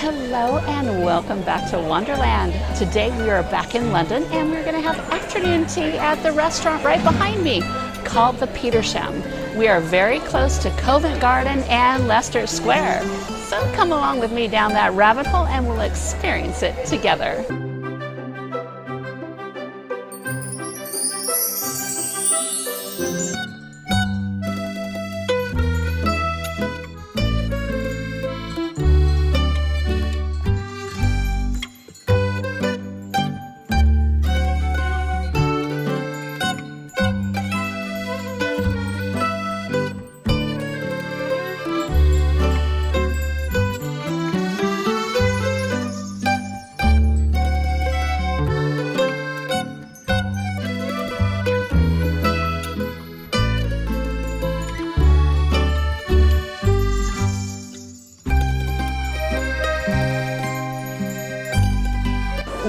Hello and welcome back to Wanderland. Today we are back in London and we're going to have afternoon tea at the restaurant right behind me called the Petersham. We are very close to Covent Garden and Leicester Square. So come along with me down that rabbit hole and we'll experience it together.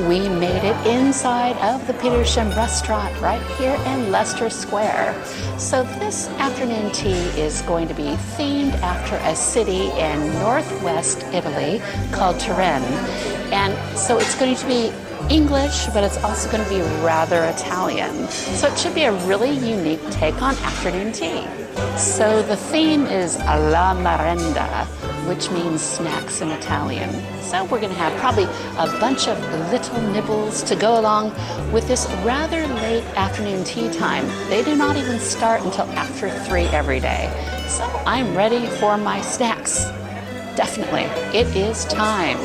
We made it inside of the Petersham restaurant right here in Leicester Square. So this afternoon tea is going to be themed after a city in northwest Italy called Turin. And so it's going to be English, but it's also going to be rather Italian. So it should be a really unique take on afternoon tea. So the theme is la Merenda, which means snacks in Italian. So we're going to have probably a bunch of little nibbles to go along with this rather late afternoon tea time. They do not even start until after 3 every day. So I'm ready for my snacks. Definitely, it is time.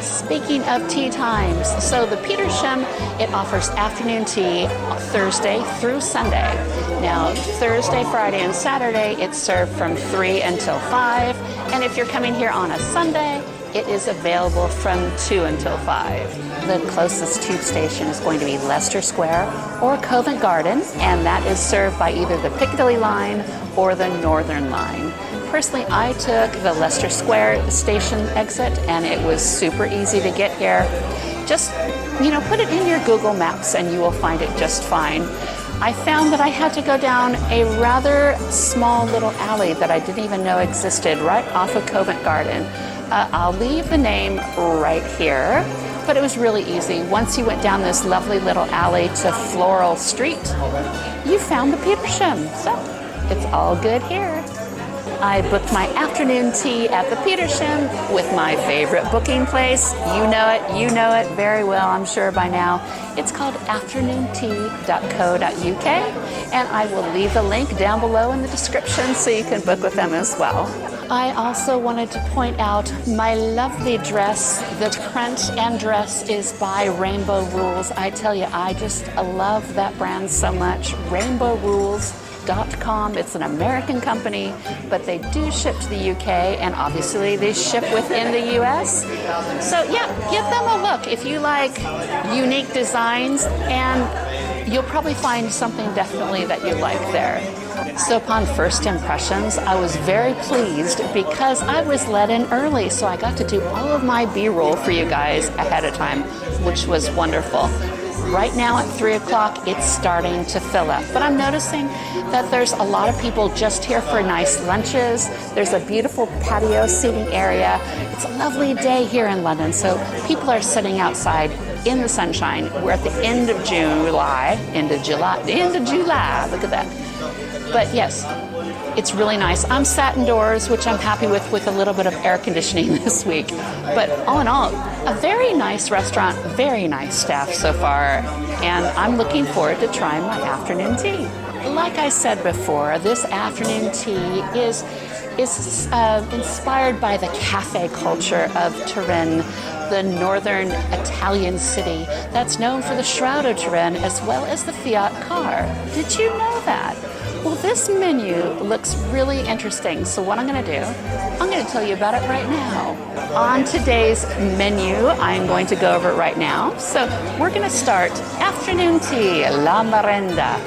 Speaking of tea times, so the Petersham, it offers afternoon tea Thursday through Sunday. Now, Thursday, Friday, and Saturday, it's served from 3 until 5. And if you're coming here on a Sunday, it is available from 2 until 5. The closest tube station is going to be Leicester Square or Covent Garden, and that is served by either the Piccadilly line or the Northern line. Personally, I took the Leicester Square station exit, and it was super easy to get here. Just, put it in your Google Maps and you will find it just fine. I found that I had to go down a rather small little alley that I didn't even know existed right off of Covent Garden. I'll leave the name right here, but it was really easy. Once you went down this lovely little alley to Floral Street, you found the Petersham. So it's all good here. I booked my afternoon tea at the Petersham with my favorite booking place. You know it very well, I'm sure by now. It's called afternoontea.co.uk, and I will leave the link down below in the description so you can book with them as well. I also wanted to point out my lovely dress. The print and dress is by Rainbow Rules. I tell you, I just love that brand so much. RainbowRules.com. It's an American company, but they do ship to the UK, and obviously they ship within the US. So yeah, give them a look if you like unique designs, and you'll probably find something definitely that you like there. So upon first impressions, I was very pleased because I was let in early, so I got to do all of my B-roll for you guys ahead of time, which was wonderful. Right now at 3 o'clock, it's starting to fill up, but I'm noticing that there's a lot of people just here for nice lunches. There's a beautiful patio seating area. It's a lovely day here in London, so people are sitting outside in the sunshine. We're at the end of July, look at that. But yes, it's really nice. I'm sat indoors, which I'm happy with a little bit of air conditioning this week. But all in all, a very nice restaurant, very nice staff so far, and I'm looking forward to trying my afternoon tea. Like I said before, this afternoon tea is inspired by the cafe culture of Turin, the northern Italian city that's known for the Shroud of Turin as well as the Fiat car. Did you know that? Well, this menu looks really interesting, so what I'm going to do, I'm going to tell you about it right now. On today's menu, I'm going to go over it right now. So we're going to start afternoon tea, la Merenda.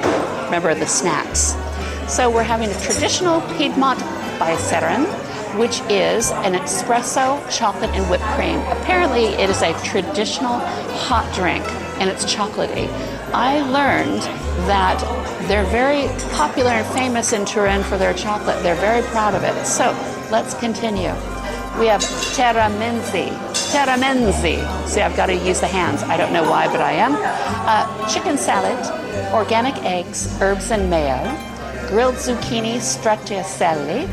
Remember the snacks. So we're having a traditional Piedmont Bicerin, which is an espresso, chocolate, and whipped cream. Apparently, it is a traditional hot drink, and it's chocolatey. I learned that they're very popular and famous in Turin for their chocolate. They're very proud of it. So let's continue. We have Tramezzini. See, I've got to use the hands. I don't know why, but I am. Chicken salad, organic eggs, herbs and mayo, grilled zucchini stracciatella,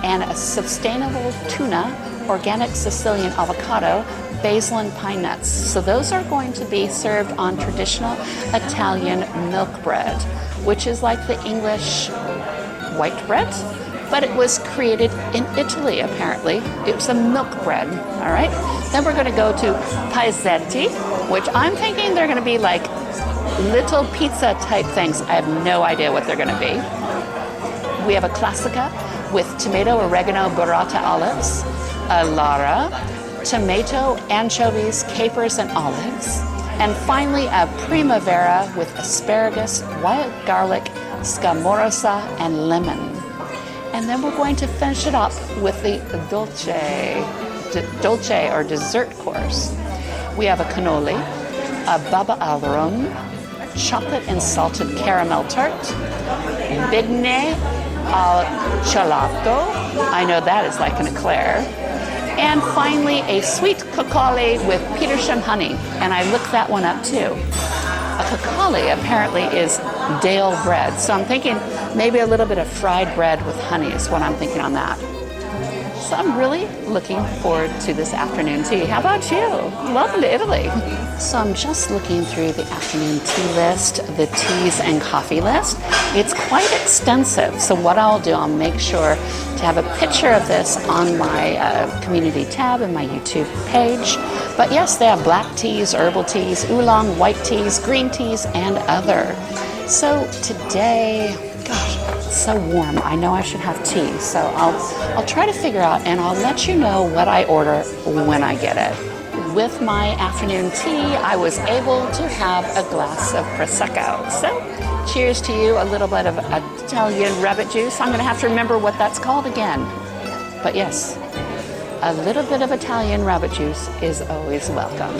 and a sustainable tuna, organic Sicilian avocado, basil and pine nuts. So those are going to be served on traditional Italian milk bread, which is like the English white bread, but it was created in Italy, apparently. It was a milk bread, all right? Then we're gonna go to Pizzette, which I'm thinking they're gonna be like little pizza type things. I have no idea what they're gonna be. We have a classica with tomato, oregano, burrata olives, a lara, tomato, anchovies, capers, and olives. And finally, a primavera with asparagus, wild garlic, scamorza, and lemon. And then we're going to finish it up with the dolce or dessert course. We have a cannoli, a baba al rum, chocolate and salted caramel tart, bigne al gelato. I know that is like an eclair. And finally, a sweet cacoli with Petersham honey. And I looked that one up too. A cacoli apparently is Dale bread. So I'm thinking maybe a little bit of fried bread with honey is what I'm thinking on that. So I'm really looking forward to this afternoon tea. How about you? Welcome to Italy. So I'm just looking through the afternoon tea list, the teas and coffee list. It's quite extensive. So what I'll do, I'll make sure to have a picture of this on my community tab and my YouTube page. But yes, they have black teas, herbal teas, oolong, white teas, green teas, and other. So today, gosh, it's so warm. I know I should have tea. So I'll try to figure out, and I'll let you know what I order when I get it. With my afternoon tea, I was able to have a glass of Prosecco. So cheers to you, a little bit of Italian rabbit juice. I'm gonna have to remember what that's called again. But yes, a little bit of Italian rabbit juice is always welcome.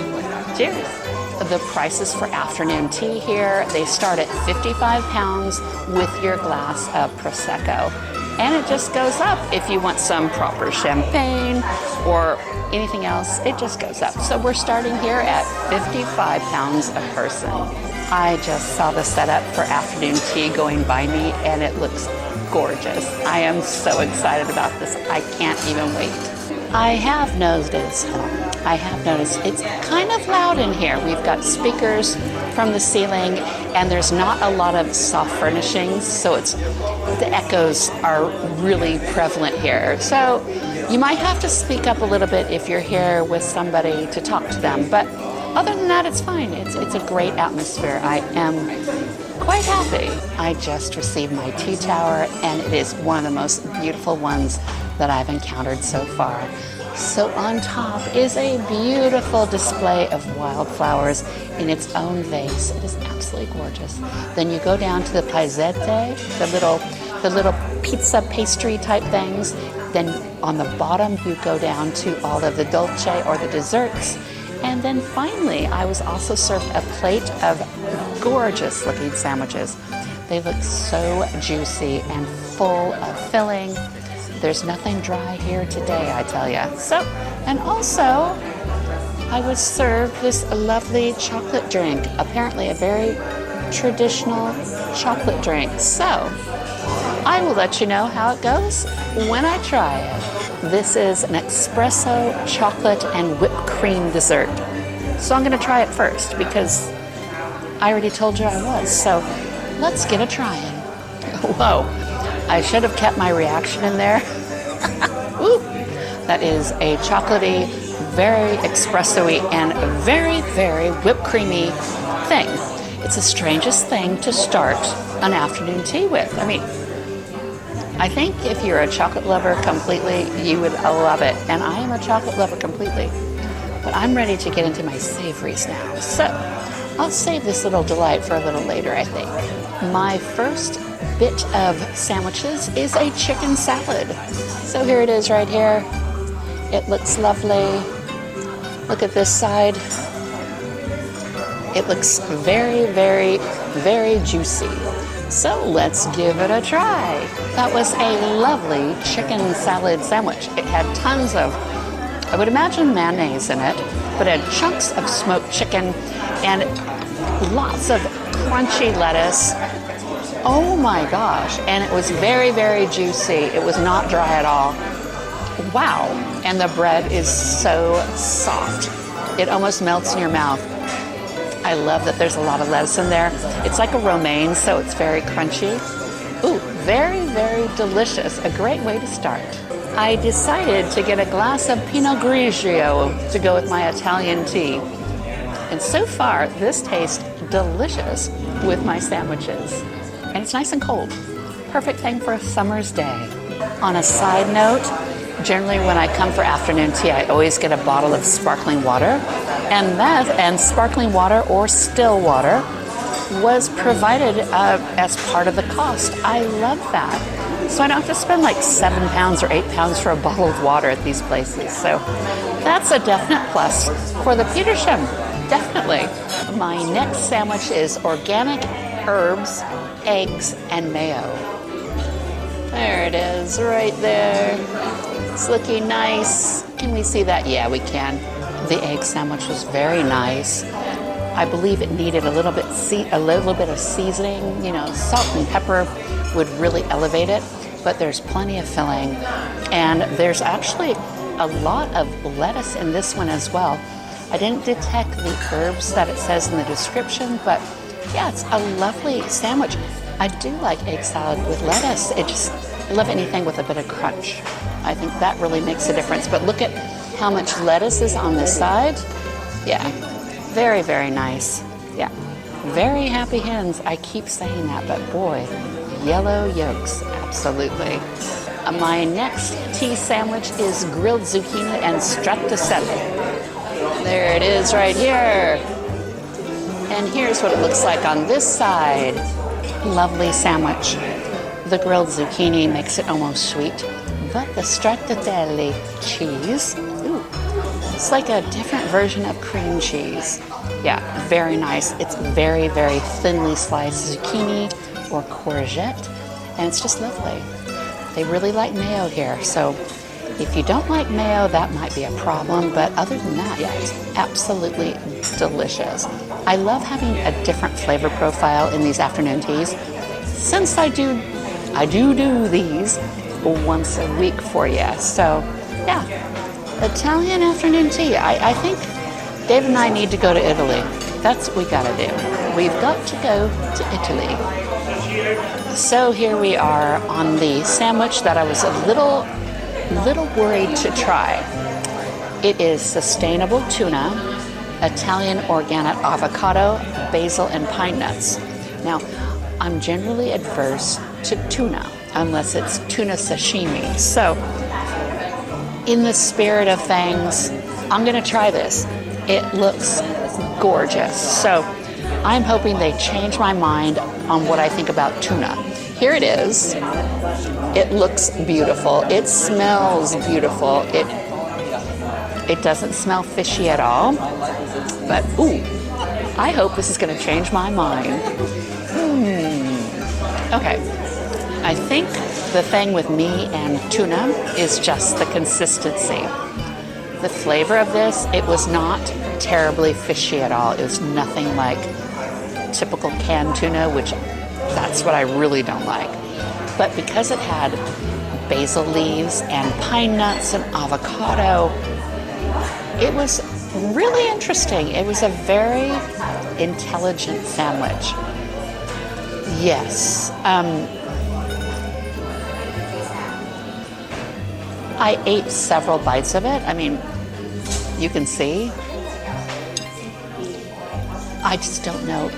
Cheers. The prices for afternoon tea here, they start at £55 with your glass of Prosecco. And it just goes up if you want some proper champagne or anything else, it just goes up. So we're starting here at £55 a person. I just saw the setup for afternoon tea going by me and it looks gorgeous. I am so excited about this. I can't even wait. I have noticed it's kind of loud in here. We've got speakers from the ceiling and there's not a lot of soft furnishings, so the echoes are really prevalent here. So you might have to speak up a little bit if you're here with somebody to talk to them, but other than that, it's fine. It's a great atmosphere. I am quite happy. I just received my tea tower and it is one of the most beautiful ones that I've encountered so far. So on top is a beautiful display of wildflowers in its own vase. It is absolutely gorgeous. Then you go down to the Pizzette, the little pizza pastry type things. Then on the bottom you go down to all of the Dolce or the desserts. And then finally I was also served a plate of gorgeous looking sandwiches. They look so juicy and full of filling. There's nothing dry here today, I tell you. So, and also, I was served this lovely chocolate drink, apparently a very traditional chocolate drink. So, I will let you know how it goes when I try it. This is an espresso, chocolate, and whipped cream dessert. So I'm gonna try it first because I already told you I was. So, let's get a try in. Whoa. I should have kept my reaction in there. Ooh, that is a chocolatey, very espresso-y, and very, very whipped creamy thing. It's the strangest thing to start an afternoon tea with. I mean, I think if you're a chocolate lover completely, you would love it. And I am a chocolate lover completely. But I'm ready to get into my savories now. So I'll save this little delight for a little later, I think. My first bit of sandwiches is a chicken salad. So here it is right here. It looks lovely. Look at this side. It looks very, very, very juicy. So let's give it a try. That was a lovely chicken salad sandwich. It had tons of I would imagine mayonnaise in it, but it had chunks of smoked chicken and lots of crunchy lettuce. Oh my gosh. And it was very, very juicy. It was not dry at all. Wow. And the bread is so soft. It almost melts in your mouth. I love that there's a lot of lettuce in there. It's like a romaine, so it's very crunchy. Ooh, very, very delicious. A great way to start. I decided to get a glass of Pinot Grigio to go with my Italian tea. And so far, this tastes delicious with my sandwiches. And it's nice and cold. Perfect thing for a summer's day. On a side note, generally when I come for afternoon tea, I always get a bottle of sparkling water. And sparkling water or still water was provided as part of the cost. I love that. So I don't have to spend like £7 or £8 for a bottle of water at these places. So that's a definite plus for the Petersham. Definitely. My next sandwich is organic herbs, eggs, and mayo. There it is, right there. It's looking nice. Can we see that? Yeah, we can. The egg sandwich was very nice. I believe it needed a little bit of seasoning. You know, salt and pepper would really elevate it, but there's plenty of filling. And there's actually a lot of lettuce in this one as well. I didn't detect the herbs that it says in the description, but yeah, it's a lovely sandwich. I do like egg salad with lettuce. I love anything with a bit of crunch. I think that really makes a difference. But look at how much lettuce is on this side. Yeah, very, very nice. Yeah, very happy hens. I keep saying that, but boy, yellow yolks, absolutely. My next tea sandwich is grilled zucchini and stracciatella. There it is right here. And here's what it looks like on this side. Lovely sandwich. The grilled zucchini makes it almost sweet, but the stracciatella cheese, ooh, it's like a different version of cream cheese. Yeah, very nice. It's very, very thinly sliced zucchini or courgette, and it's just lovely. They really like mayo here, so if you don't like mayo, that might be a problem, but other than that, yeah, it's absolutely delicious. I love having a different flavor profile in these afternoon teas. Since I do these once a week for you. So, yeah, Italian afternoon tea. I think Dave and I need to go to Italy. That's what we gotta do. We've got to go to Italy. So here we are on the sandwich that I was a little worried to try. It is sustainable tuna, Italian organic avocado, basil, and pine nuts. Now, I'm generally adverse to tuna unless it's tuna sashimi. So, in the spirit of things, I'm gonna try this. It looks gorgeous. So, I'm hoping they change my mind on what I think about tuna. Here it is. It looks beautiful. It smells beautiful. It doesn't smell fishy at all. But ooh, I hope this is going to change my mind. Okay. I think the thing with me and tuna is just the consistency. The flavor of this, it was not terribly fishy at all. It was nothing like typical canned tuna, which that's what I really don't like. But because it had basil leaves and pine nuts and avocado, it was really interesting. It was a very intelligent sandwich. Yes. I ate several bites of it. I mean, you can see. I just don't know.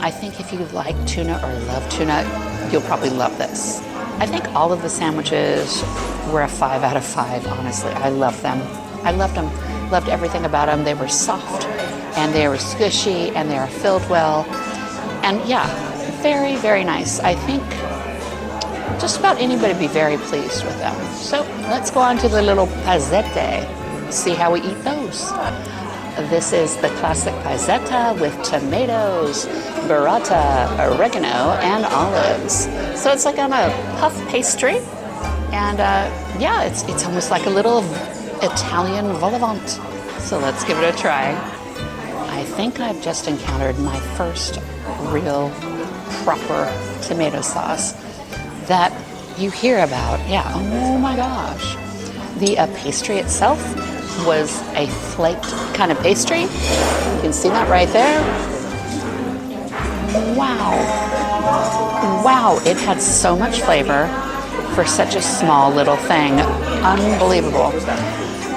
I think if you like tuna or love tuna, you'll probably love this. I think all of the sandwiches were a 5 out of 5, honestly. I love them. I loved them. Loved everything about them. They were soft, and they were squishy, and they were filled well. And yeah, very, very nice. I think just about anybody would be very pleased with them. So let's go on to the little pizzette, see how we eat those. This is the classic pizzetta with tomatoes, burrata, oregano, and olives. So it's like on a puff pastry, and yeah, it's almost like a little Italian vol au vent. So let's give it a try. I think I've just encountered my first real proper tomato sauce that you hear about. Yeah, oh my gosh. The pastry itself was a flaked kind of pastry. You can see that right there. Wow. Wow, it had so much flavor for such a small little thing. Unbelievable.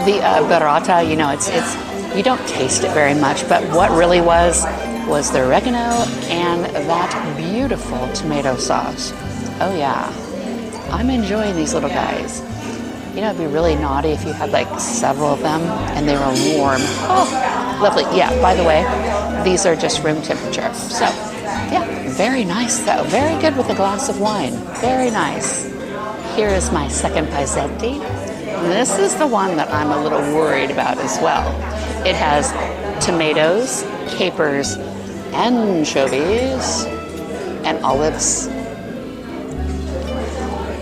The burrata, you know, it's you don't taste it very much, but what really was the oregano and that beautiful tomato sauce. Oh yeah, I'm enjoying these little guys. You know, it'd be really naughty if you had like several of them and they were warm. Oh, lovely. Yeah, by the way, these are just room temperature. So, yeah, very nice though. Very good with a glass of wine. Very nice. Here is my second Pizzette. This is the one that I'm a little worried about as well. It has tomatoes, capers, anchovies, and olives.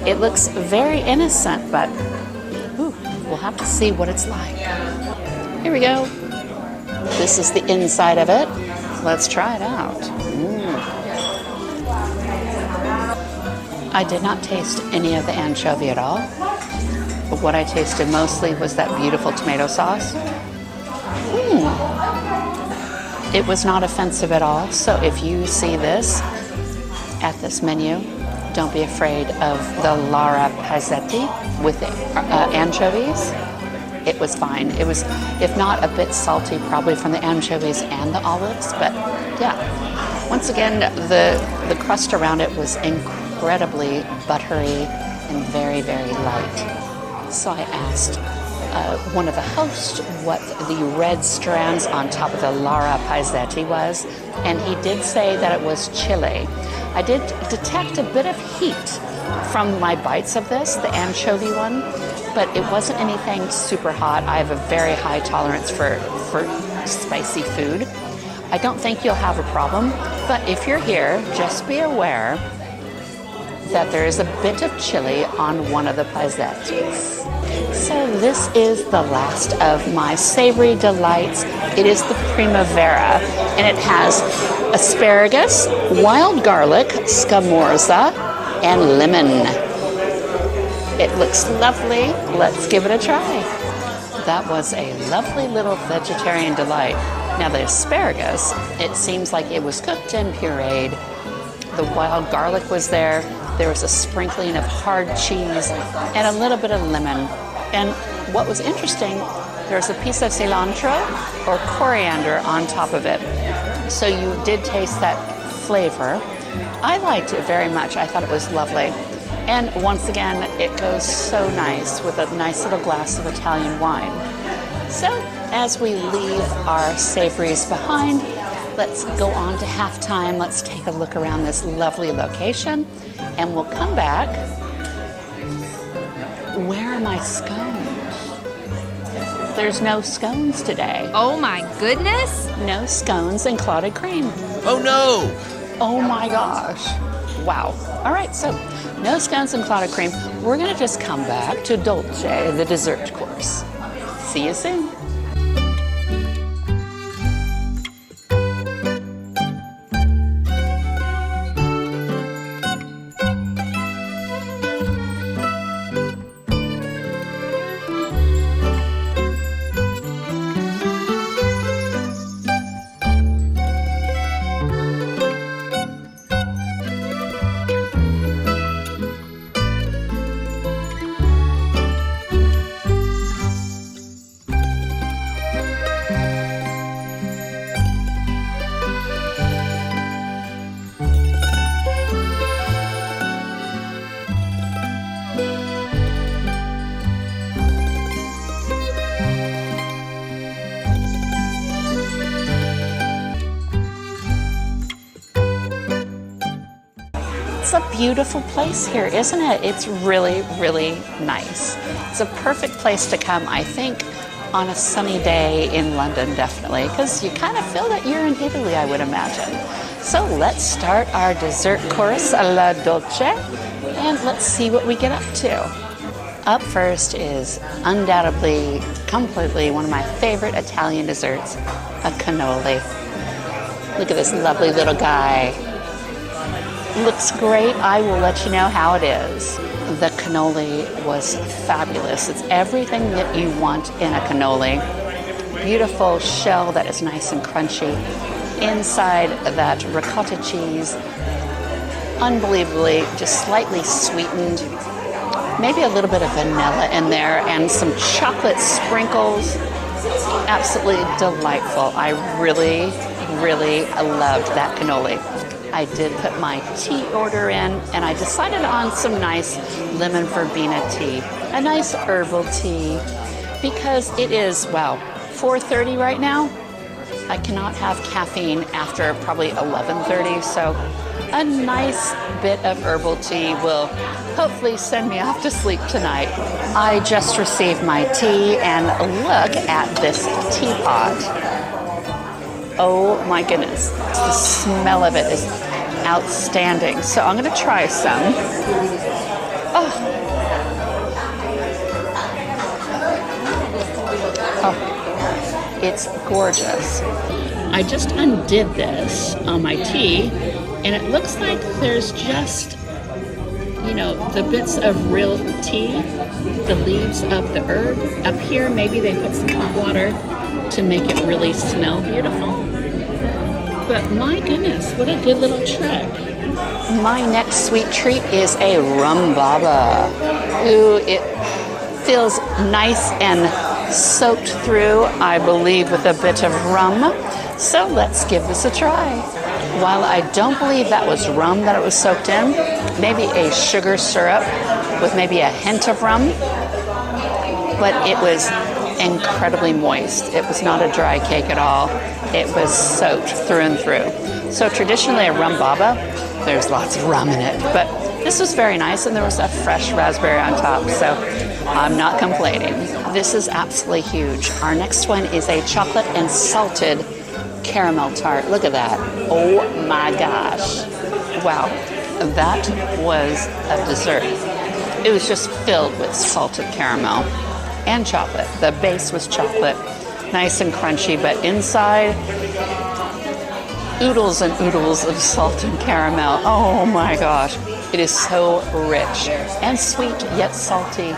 It looks very innocent, but we'll have to see what it's like. Here we go. This is the inside of it. Let's try it out. I did not taste any of the anchovy at all. But what I tasted mostly was that beautiful tomato sauce. It was not offensive at all. So if you see this at this menu, don't be afraid of the Lara Pizzetti with the anchovies. It was fine. It was, if not a bit salty, probably from the anchovies and the olives. But yeah, once again, the crust around it was incredibly buttery and very, very light. So I asked one of the hosts what the red strands on top of the Lara Pizzetti was, and he did say that it was chili. I did detect a bit of heat from my bites of this, the anchovy one, but it wasn't anything super hot. I have a very high tolerance for spicy food. I don't think you'll have a problem, but if you're here, just be aware that there is a bit of chili on one of the pizzettis. So this is the last of my savory delights. It is the primavera, and it has asparagus, wild garlic, scamorza, and lemon. It looks lovely. Let's give it a try. That was a lovely little vegetarian delight. Now the asparagus, it seems like it was cooked and pureed. The wild garlic was there. There was a sprinkling of hard cheese and a little bit of lemon. And what was interesting, there's a piece of cilantro or coriander on top of it. So you did taste that flavor. I liked it very much. I thought it was lovely. And once again, it goes so nice with a nice little glass of Italian wine. So as we leave our savories behind, let's go on to halftime. Let's take a look around this lovely location, and we'll come back. Where are my scones? There's no scones today. Oh my goodness! No scones and clotted cream. Oh no! Oh my gosh. Wow. All right, so no scones and clotted cream. We're gonna just come back to Dolce, the dessert course. See you soon. It's a beautiful place here, isn't it? It's really, really nice. It's a perfect place to come, I think, on a sunny day in London, definitely, because you kind of feel that you're in Italy, I would imagine. So let's start our dessert course alla dolce, and let's see what we get up to. Up first is undoubtedly, completely one of my favorite Italian desserts, a cannoli. Look at this lovely little guy. Looks great. I will let you know how it is. The cannoli was fabulous. It's everything that you want in a cannoli. Beautiful shell that is nice and crunchy. Inside that ricotta cheese, unbelievably just slightly sweetened. Maybe a little bit of vanilla in there and some chocolate sprinkles. Absolutely delightful. I really, really loved that cannoli. I did put my tea order in, and I decided on some nice lemon verbena tea, a nice herbal tea, because it is, wow, 4:30 right now. I cannot have caffeine after probably 11:30, so a nice bit of herbal tea will hopefully send me off to sleep tonight. I just received my tea, and look at this teapot. Oh my goodness, the smell of it is outstanding. So I'm going to try some. Oh. Oh, it's gorgeous. I just undid this on my tea, and it looks like there's just, you know, the bits of real tea, the leaves of the herb. Up here, maybe they put some hot water to make it really smell beautiful. But my goodness, what a good little trick. My next sweet treat is a rum baba. Ooh, it feels nice and soaked through, I believe, with a bit of rum. So let's give this a try. While I don't believe that was rum that it was soaked in, maybe a sugar syrup with maybe a hint of rum, but it was incredibly moist. It was not a dry cake at all. It was soaked through and through. So traditionally a rum baba, there's lots of rum in it, but this was very nice, and there was a fresh raspberry on top, so I'm not complaining. This is absolutely huge. Our next one is a chocolate and salted caramel tart. Look at that. Oh my gosh. Wow. That was a dessert. It was just filled with salted caramel and chocolate. The base was chocolate, nice and crunchy, but inside, oodles and oodles of salt and caramel. Oh my gosh. It is so rich and sweet, yet salty.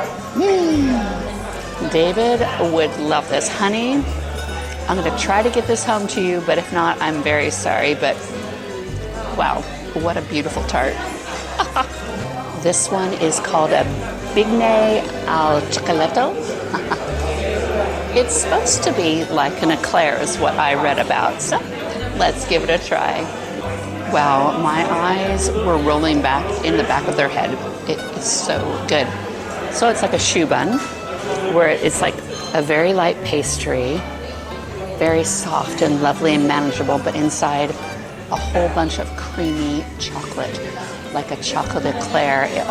David would love this. Honey, I'm going to try to get this home to you, but if not, I'm very sorry. But wow, what a beautiful tart. This one is called a Bigne al Cioccolato. It's supposed to be like an eclair is what I read about. So let's give it a try. Wow, my eyes were rolling back in the back of their head. It is so good. So it's like a choux bun, where it's like a very light pastry, very soft and lovely and manageable, but inside a whole bunch of creamy chocolate, like a chocolate eclair. It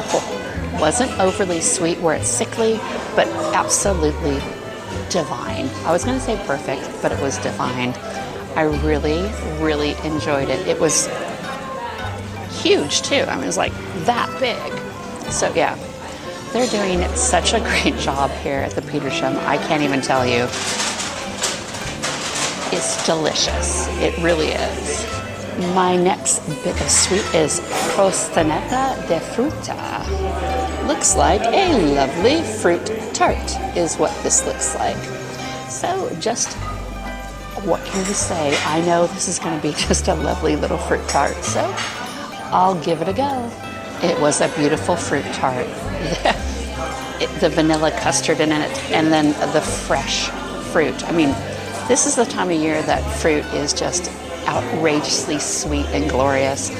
wasn't overly sweet where it's sickly, but absolutely divine. I was going to say perfect, but it was divine. I really, really enjoyed it. It was huge too. I mean, it was like that big. So yeah, they're doing such a great job here at the Petersham. I can't even tell you. It's delicious. It really is. My next bit of sweet is crostanetta de frutta. Looks like a lovely fruit tart is what this looks like. So just, what can you say? I know this is going to be just a lovely little fruit tart, so I'll give it a go. It was a beautiful fruit tart. The vanilla custard in it, and then the fresh fruit. I mean, this is the time of year that fruit is just outrageously sweet and glorious.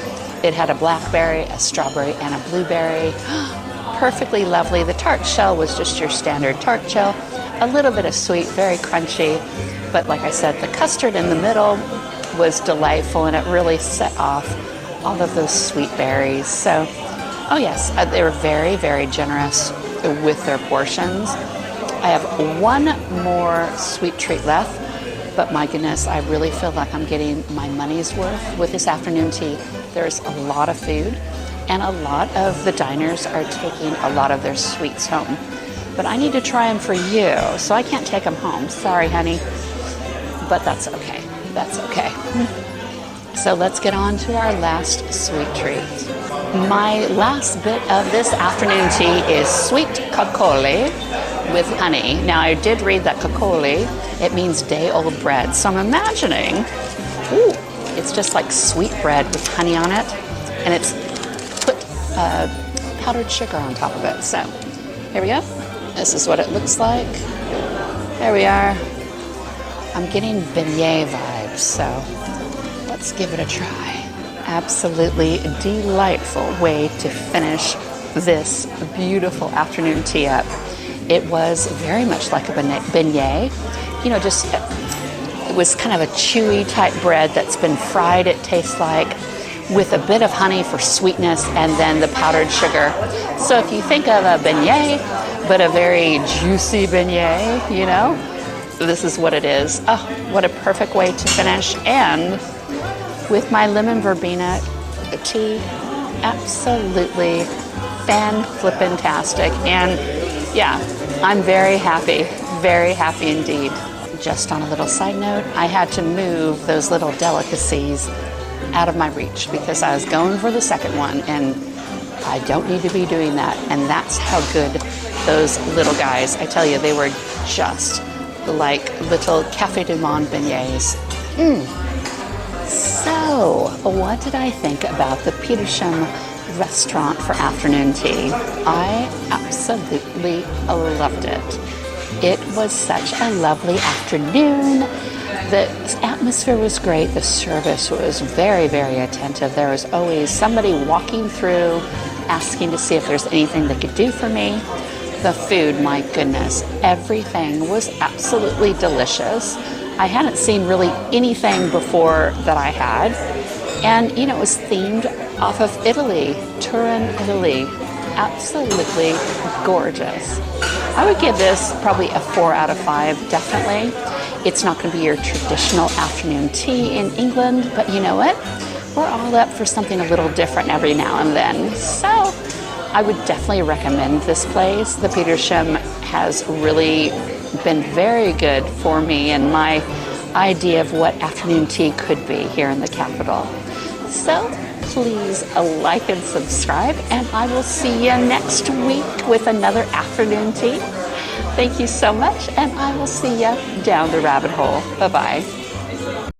It had a blackberry, a strawberry, and a blueberry. Perfectly lovely. The tart shell was just your standard tart shell. A little bit of sweet, very crunchy. But like I said, the custard in the middle was delightful, and it really set off all of those sweet berries. So, oh yes, they were very, very generous with their portions. I have one more sweet treat left, but my goodness, I really feel like I'm getting my money's worth with this afternoon tea. There's a lot of food, and a lot of the diners are taking a lot of their sweets home. but I need to try them for you, so I can't take them home. Sorry, honey, but that's okay. That's okay. So let's get on to our last sweet treat. My last bit of this afternoon tea is sweet cacoli with honey. Now, I did read that cacoli, it means day-old bread. So I'm imagining, ooh, it's just like sweet bread with honey on it, and it's put powdered sugar on top of it. So here we go. This is what it looks like. There we are. I'm getting beignet vibes, so let's give it a try. Absolutely delightful way to finish this beautiful afternoon tea up. It was very much like a beignet, you know, just it was kind of a chewy type bread that's been fried, it tastes like, with a bit of honey for sweetness and then the powdered sugar. So if you think of a beignet, but a very juicy beignet, you know, this is what it is. Oh, what a perfect way to finish. And with my lemon verbena tea, absolutely fan-flippin-tastic. And yeah, I'm very happy indeed. Just on a little side note, I had to move those little delicacies out of my reach because I was going for the second one, and I don't need to be doing that. And that's how good those little guys, I tell you, they were just like little Café du Monde beignets. So, what did I think about the Petersham restaurant for afternoon tea? I absolutely loved it. It was such a lovely afternoon. The atmosphere was great. The service was very, very attentive. There was always somebody walking through, asking to see if there's anything they could do for me. The food, my goodness, everything was absolutely delicious. I hadn't seen really anything before that I had. And, you know, it was themed off of Italy, Turin, Italy. Absolutely gorgeous. I would give this probably a 4 out of 5, definitely. It's not going to be your traditional afternoon tea in England, but you know what? We're all up for something a little different every now and then. So I would definitely recommend this place. The Petersham has really been very good for me and my idea of what afternoon tea could be here in the capital. So please like and subscribe, and I will see you next week with another afternoon tea. Thank you so much, and I will see you down the rabbit hole. Bye-bye.